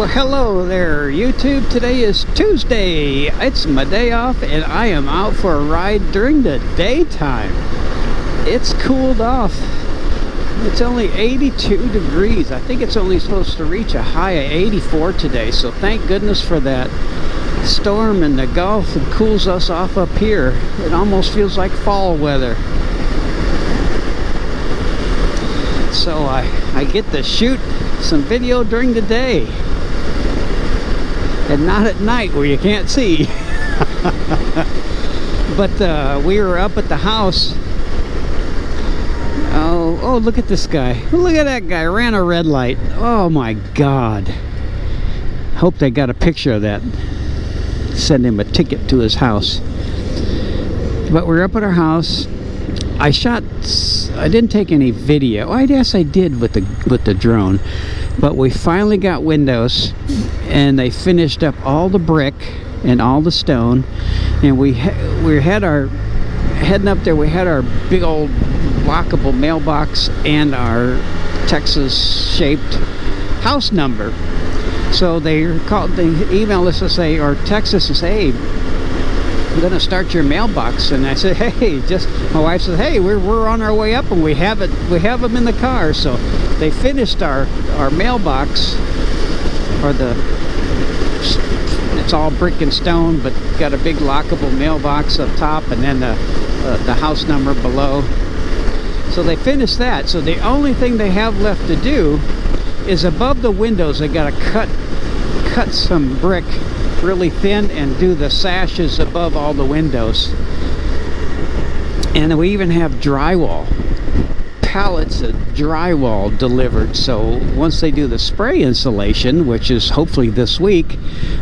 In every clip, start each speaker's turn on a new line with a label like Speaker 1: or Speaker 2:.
Speaker 1: Well, hello there, YouTube. Today is Tuesday. It's my day off, and I am out for a ride during the daytime. It's cooled off. It's only 82 degrees. I think it's only supposed to reach a high of 84 today, so thank goodness for that storm in the Gulf. It cools us off up here. It almost feels like fall weather. So I get to shoot some video during the day and not at night where you can't see. But we were up at the house. Oh, look at this guy. Look at that guy. Ran a red light. Oh my God. Hope they got a picture of that. Send him a ticket to his house. But we're up at our house. I didn't take any video. I guess I did with the drone. But we finally got windows, and they finished up all the brick and all the stone, and we had our heading up there. We had our big old lockable mailbox and our Texas shaped house number. So they emailed us to say, or text us and say, hey, I'm gonna start your mailbox. And I said, hey, my wife said, hey, we're on our way up, and we have them in the car. So they finished our mailbox, it's all brick and stone, but got a big lockable mailbox up top, and then the house number below. So they finished that. So the only thing they have left to do is above the windows. They got to cut some brick really thin and do the sashes above all the windows. And we even have drywall, pallets of drywall delivered. So once they do the spray installation, which is hopefully this week,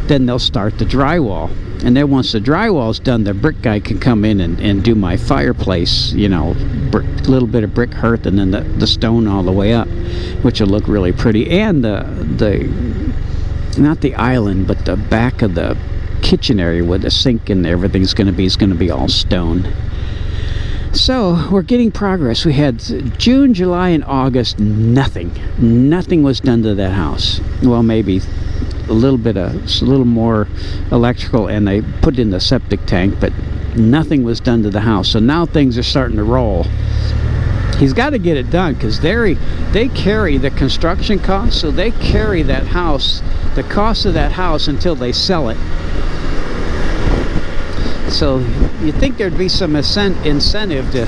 Speaker 1: then they'll start the drywall. And then once the drywall's done, the brick guy can come in and do my fireplace, you know, a little bit of brick hearth, and then the stone all the way up, which will look really pretty. And not the island, but the back of the kitchen area where the sink and everything's going to be all stone. So we're getting progress. We had June, July, and August. Nothing was done to that house. Well, maybe a little more electrical, and they put in the septic tank, but nothing was done to the house. So now things are starting to roll. He's got to get it done, because they carry the construction costs, so they carry that house, the cost of that house, until they sell it. So you think there'd be some incentive to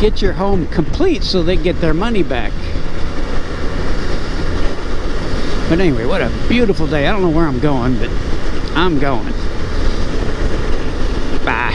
Speaker 1: get your home complete so they get their money back. But anyway, what a beautiful day. I don't know where I'm going, but I'm going. Bye.